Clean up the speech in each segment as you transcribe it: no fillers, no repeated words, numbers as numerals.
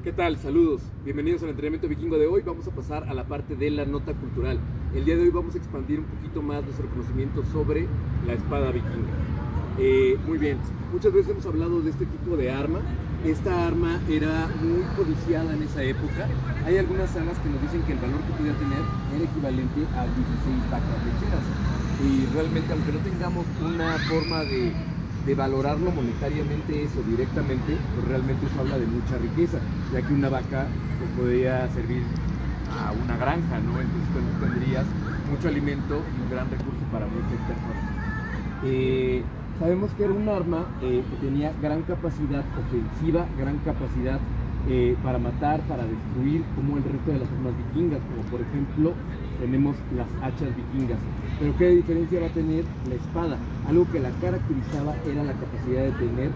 ¿Qué tal? Saludos, bienvenidos al entrenamiento vikingo de hoy. Vamos a pasar a la parte de la nota cultural. El día de hoy vamos a expandir un poquito más nuestro conocimiento sobre la espada vikinga. Muy bien, muchas veces hemos hablado de este tipo de arma. Esta arma era muy codiciada en esa época. Hay algunas sagas que nos dicen que el valor que podía tener era equivalente a 16 vacas lecheras. Y realmente, aunque no tengamos una forma de valorarlo monetariamente eso directamente, pues realmente eso habla de mucha riqueza, ya que una vaca pues podría servir a una granja, ¿no? Entonces tendrías mucho alimento y un gran recurso para muchas personas. Sabemos que era un arma que tenía gran capacidad ofensiva, gran capacidad para matar, para destruir, como el resto de las armas vikingas, como por ejemplo tenemos las hachas vikingas. Pero ¿qué diferencia va a tener la espada? Algo que la caracterizaba era la capacidad de tener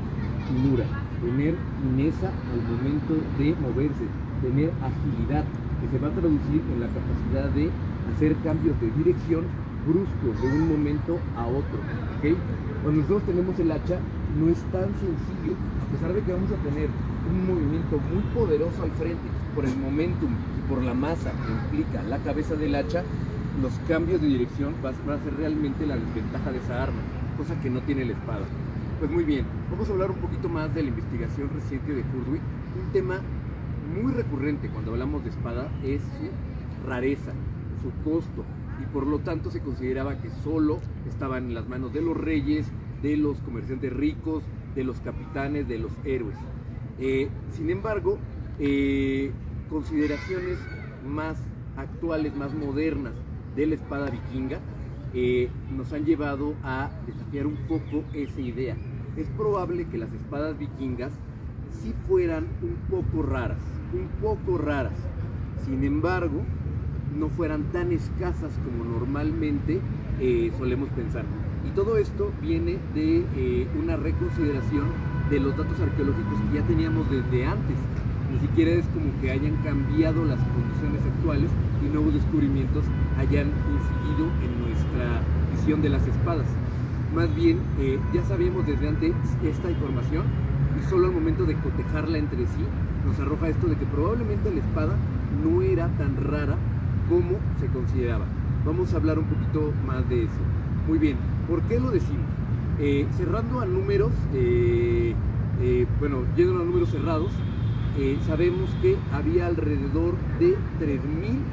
finura, tener fineza al momento de moverse, tener agilidad, que se va a traducir en la capacidad de hacer cambios de dirección bruscos de un momento a otro, ¿okay? Cuando nosotros tenemos el hacha, no es tan sencillo, a pesar de que vamos a tener un movimiento muy poderoso al frente, por el momentum y por la masa que implica la cabeza del hacha, los cambios de dirección van a ser realmente la desventaja de esa arma, cosa que no tiene la espada. Pues muy bien, vamos a hablar un poquito más de la investigación reciente de Hurtwig. Un tema muy recurrente cuando hablamos de espada es su rareza, su costo, y por lo tanto se consideraba que solo estaban en las manos de los reyes, de los comerciantes ricos, de los capitanes, de los héroes. Sin embargo, consideraciones más actuales, más modernas de la espada vikinga nos han llevado a desafiar un poco esa idea. Es probable que las espadas vikingas sí fueran un poco raras, sin embargo no fueran tan escasas como normalmente solemos pensar. Y todo esto viene de una reconsideración de los datos arqueológicos que ya teníamos desde antes. Ni siquiera es como que hayan cambiado las condiciones actuales y nuevos descubrimientos hayan incidido en nuestra visión de las espadas. Más bien, ya sabíamos desde antes esta información y solo al momento de cotejarla entre sí nos arroja esto de que probablemente la espada no era tan rara como se consideraba. Vamos a hablar un poquito más de eso. Muy bien, ¿por qué lo decimos? Cerrando a números, yendo a números cerrados, sabemos que había alrededor de 3.000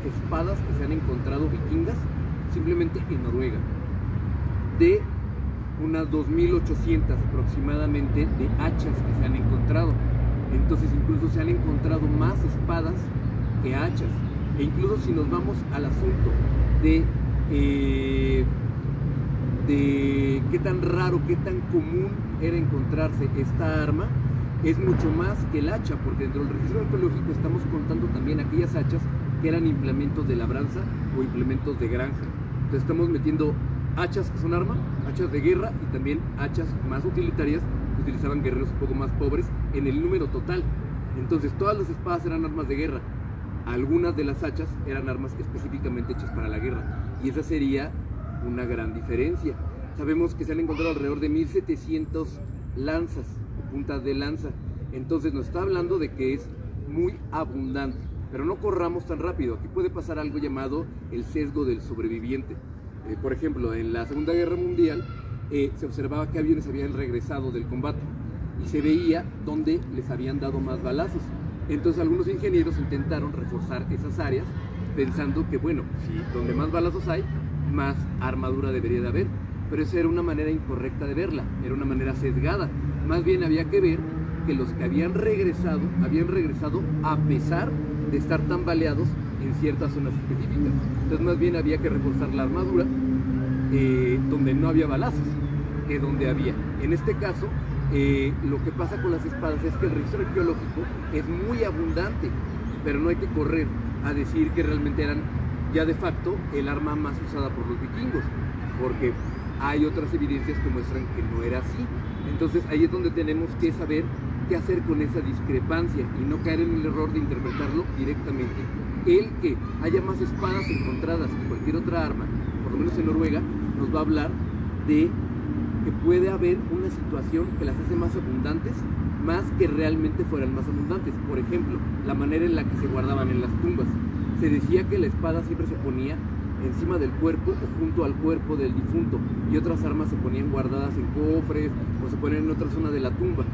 espadas que se han encontrado vikingas simplemente en Noruega, de unas 2.800 aproximadamente de hachas que se han encontrado. Entonces incluso se han encontrado más espadas que hachas. E incluso si nos vamos al asunto de qué tan raro, qué tan común era encontrarse esta arma, es mucho más que el hacha, porque dentro del registro arqueológico estamos contando también aquellas hachas que eran implementos de labranza o implementos de granja. Entonces estamos metiendo hachas que son arma, hachas de guerra y también hachas más utilitarias que utilizaban guerreros un poco más pobres en el número total. Entonces todas las espadas eran armas de guerra, algunas de las hachas eran armas específicamente hechas para la guerra, y esa sería una gran diferencia. Sabemos que se han encontrado alrededor de 1.700 lanzas o puntas de lanza, entonces nos está hablando de que es muy abundante. Pero no corramos tan rápido, aquí puede pasar algo llamado el sesgo del sobreviviente. Por ejemplo, en la Segunda Guerra Mundial se observaba que aviones habían regresado del combate y se veía dónde les habían dado más balazos. Entonces algunos ingenieros intentaron reforzar esas áreas pensando que, bueno, si donde más balazos hay, más armadura debería de haber. Pero esa era una manera incorrecta de verla, era una manera sesgada. Más bien había que ver que los que habían regresado a pesar de estar tan baleados en ciertas zonas específicas. Entonces más bien había que reforzar la armadura donde no había balazos que donde había. En este caso, lo que pasa con las espadas es que el registro arqueológico es muy abundante, pero no hay que correr a decir que realmente eran ya de facto el arma más usada por los vikingos, porque hay otras evidencias que muestran que no era así. Entonces ahí es donde tenemos que saber qué hacer con esa discrepancia y no caer en el error de interpretarlo directamente. El que haya más espadas encontradas que cualquier otra arma, por lo menos en Noruega, nos va a hablar de que puede haber una situación que las hace más abundantes más que realmente fueran más abundantes. Por ejemplo, la manera en la que se guardaban en las tumbas. Se decía que la espada siempre se ponía encima del cuerpo o junto al cuerpo del difunto, y otras armas se ponían guardadas en cofres o se ponían en otra zona de la tumba.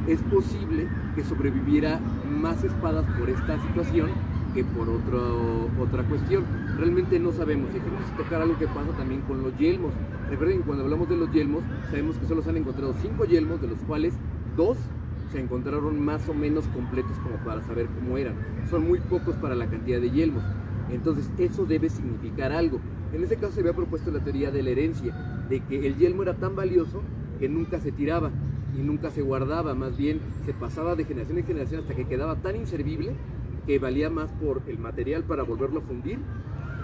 Es posible que sobreviviera más espadas por esta situación que por otra cuestión. Realmente no sabemos. Y aquí vamos a tocar algo que pasa también con los yelmos. Recuerden que cuando hablamos de los yelmos, sabemos que solo se han encontrado 5 yelmos, de los cuales 2 se encontraron más o menos completos como para saber cómo eran. Son muy pocos para la cantidad de yelmos. Entonces eso debe significar algo. En este caso se había propuesto la teoría de la herencia, de que el yelmo era tan valioso que nunca se tiraba y nunca se guardaba, más bien se pasaba de generación en generación hasta que quedaba tan inservible que valía más por el material para volverlo a fundir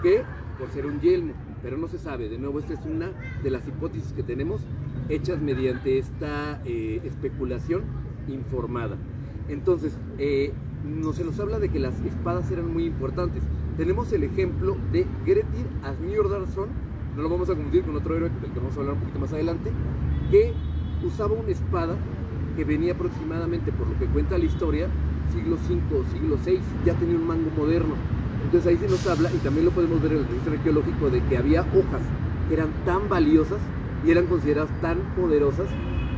que por ser un yelmo. Pero no se sabe. De nuevo, esta es una de las hipótesis que tenemos hechas mediante esta especulación informada. Entonces, se nos habla de que las espadas eran muy importantes. Tenemos el ejemplo de Grettir Asmyrdarson, no lo vamos a confundir con otro héroe del que vamos a hablar un poquito más adelante, que usaba una espada que venía aproximadamente, por lo que cuenta la historia, siglo V o siglo VI, ya tenía un mango moderno. Entonces ahí se nos habla, y también lo podemos ver en el registro arqueológico, de que había hojas que eran tan valiosas y eran consideradas tan poderosas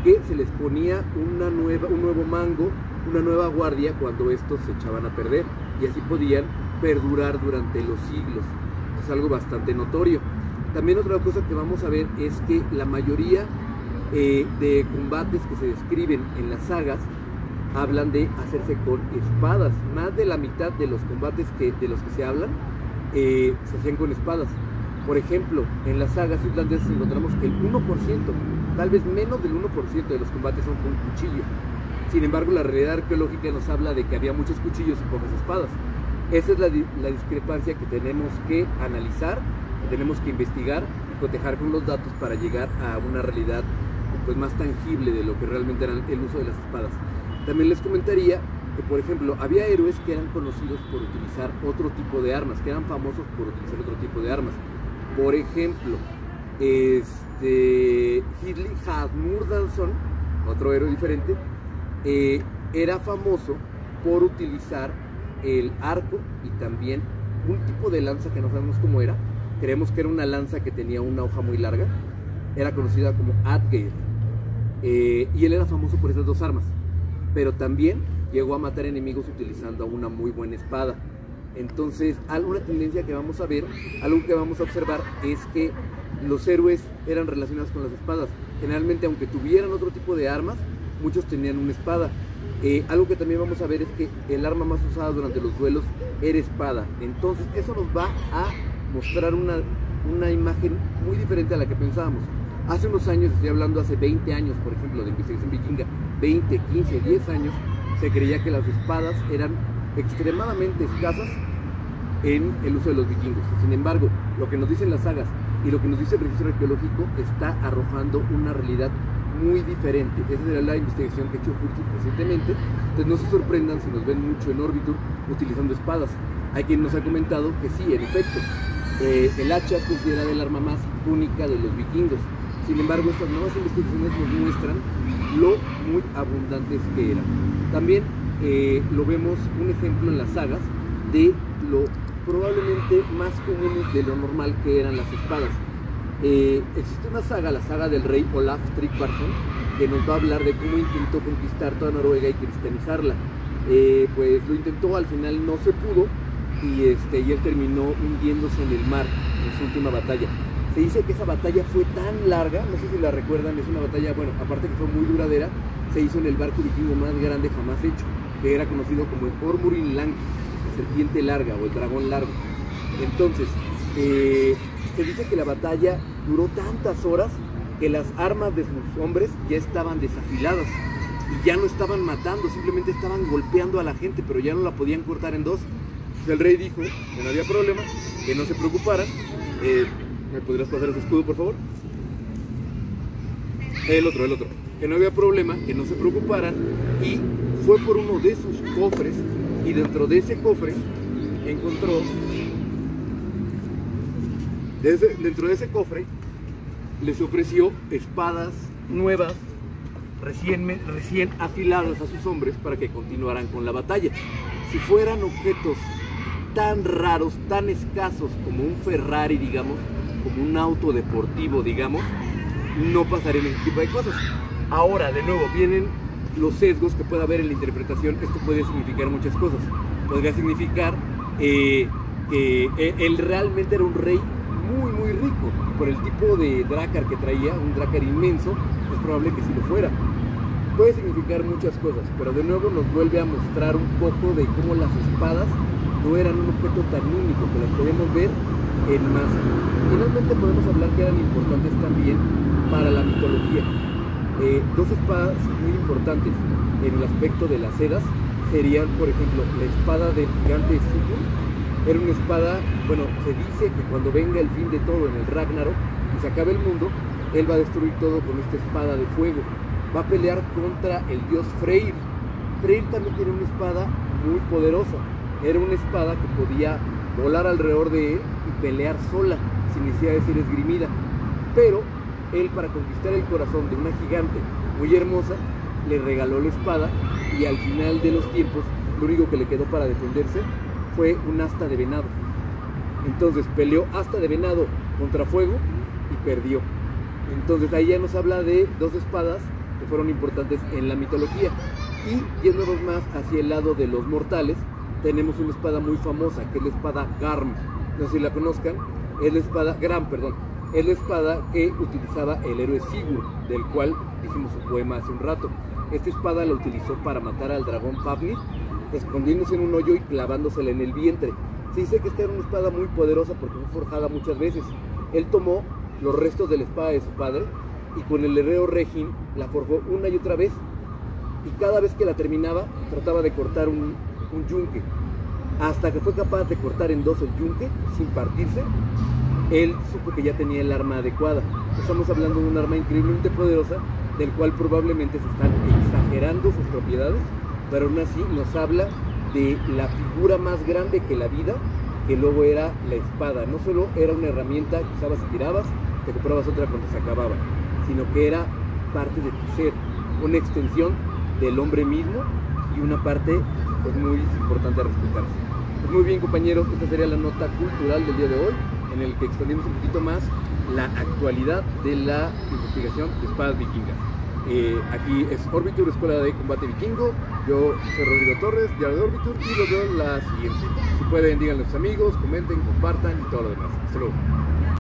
que se les ponía un nuevo mango, una nueva guardia cuando estos se echaban a perder, y así podían perdurar durante los siglos. Es algo bastante notorio. También otra cosa que vamos a ver es que la mayoría de combates que se describen en las sagas hablan de hacerse con espadas. Más de la mitad de los combates de los que se hablan se hacían con espadas. Por ejemplo, en las sagas islandesas encontramos que el 1%, tal vez menos del 1% de los combates son con cuchillo. Sin embargo, la realidad arqueológica nos habla de que había muchos cuchillos y pocas espadas. Esa es la discrepancia que tenemos que analizar, que tenemos que investigar y cotejar con los datos para llegar a una realidad pues más tangible de lo que realmente era el uso de las espadas. También les comentaría que, por ejemplo, había héroes que eran conocidos por utilizar otro tipo de armas, que eran famosos por utilizar otro tipo de armas. Por ejemplo, Hilli Hafnurdarson, otro héroe diferente, era famoso por utilizar el arco y también un tipo de lanza que no sabemos cómo era. Creemos que era una lanza que tenía una hoja muy larga, era conocida como Atgeir, y él era famoso por esas dos armas, pero también llegó a matar enemigos utilizando una muy buena espada. Entonces, alguna tendencia que vamos a ver, algo que vamos a observar, es que los héroes eran relacionados con las espadas. Generalmente, aunque tuvieran otro tipo de armas, muchos tenían una espada. Algo que también vamos a ver es que el arma más usada durante los duelos era espada. Entonces eso nos va a mostrar una imagen muy diferente a la que pensábamos. Hace unos años, estoy hablando hace 20 años, por ejemplo, de investigación vikinga, 20, 15, 10 años, se creía que las espadas eran extremadamente escasas en el uso de los vikingos. Sin embargo, lo que nos dicen las sagas y lo que nos dice el registro arqueológico está arrojando una realidad muy diferente. Esa era la investigación que ha hecho Curtis recientemente. Entonces no se sorprendan si nos ven mucho en Orbitur utilizando espadas. Hay quien nos ha comentado que sí, en efecto, el hacha es considerada el arma más única de los vikingos. Sin embargo, estas nuevas investigaciones nos muestran lo muy abundantes que eran. También lo vemos un ejemplo en las sagas de lo probablemente más comunes de lo normal que eran las espadas. Existe una saga, la saga del rey Olaf Tryggvason, que nos va a hablar de cómo intentó conquistar toda Noruega y cristianizarla. Pues lo intentó, al final no se pudo, y él terminó hundiéndose en el mar en su última batalla. Se dice que esa batalla fue tan larga, no sé si la recuerdan, es una batalla, bueno, aparte que fue muy duradera, se hizo en el barco vikingo más grande jamás hecho, que era conocido como el Ormurin Lang, la serpiente larga o el dragón largo. Entonces, se dice que la batalla duró tantas horas que las armas de sus hombres ya estaban desafiladas y ya no estaban matando, simplemente estaban golpeando a la gente, pero ya no la podían cortar en dos. Entonces el rey dijo que no había problema, que no se preocuparan. ¿Me podrías pasar ese escudo, por favor? El otro. Que no había problema, que no se preocuparan, y fue por uno de sus cofres, y dentro de ese cofre encontró... Dentro de ese cofre les ofreció espadas nuevas, recién afiladas a sus hombres para que continuaran con la batalla. Si fueran objetos tan raros, tan escasos como un Ferrari, digamos, como un auto deportivo, digamos, no pasarían ese tipo de cosas. Ahora, de nuevo, vienen los sesgos que puede haber en la interpretación. Esto puede significar muchas cosas. Podría significar que él realmente era un rey muy, muy rico. Por el tipo de drácar que traía, un drácar inmenso, es probable que sí lo fuera. Puede significar muchas cosas, pero de nuevo nos vuelve a mostrar un poco de cómo las espadas no eran un objeto tan único, que las podemos ver en masa. Finalmente podemos hablar que eran importantes también para la mitología. Dos espadas muy importantes en el aspecto de las sedas serían, por ejemplo, la espada del gigante Sigurd. Era una espada, bueno, se dice que cuando venga el fin de todo en el Ragnarok y se acabe el mundo, él va a destruir todo con esta espada de fuego. Va a pelear contra el dios Freyr. Freyr también tiene una espada muy poderosa. Era una espada que podía volar alrededor de él y pelear sola, sin necesidad de ser esgrimida. Pero él, para conquistar el corazón de una gigante muy hermosa, le regaló la espada, y al final de los tiempos lo único que le quedó para defenderse fue un asta de venado. Entonces peleó asta de venado contra fuego y perdió. Entonces ahí ya nos habla de dos espadas que fueron importantes en la mitología. Y yéndonos más hacia el lado de los mortales, tenemos una espada muy famosa, que es la espada Garm. No sé si la conozcan. Es la espada Gram, perdón. Es la espada que utilizaba el héroe Sigurd, del cual dijimos su poema hace un rato. Esta espada la utilizó para matar al dragón Fafnir, escondiéndose en un hoyo y clavándosela en el vientre. Se dice que esta era una espada muy poderosa porque fue forjada muchas veces. Él tomó los restos de la espada de su padre y con el herrero Regin la forjó una y otra vez. Y cada vez que la terminaba, trataba de cortar un yunque. Hasta que fue capaz de cortar en dos el yunque sin partirse, él supo que ya tenía el arma adecuada. Estamos hablando de un arma increíblemente poderosa, del cual probablemente se están exagerando sus propiedades, pero aún así nos habla de la figura más grande que la vida, que luego era la espada. No solo era una herramienta que usabas y tirabas, te comprabas otra cuando se acababa, sino que era parte de tu ser, una extensión del hombre mismo y una parte pues muy importante a respetarse. Pues muy bien, compañeros, esta sería la nota cultural del día de hoy, en el que expandimos un poquito más la actualidad de la investigación de espadas vikingas. Aquí es Orbitur, Escuela de Combate Vikingo. Yo soy Rodrigo Torres, diario de Orbitur, y los veo en la siguiente. Si pueden, díganle a sus amigos, comenten, compartan y todo lo demás. Hasta luego.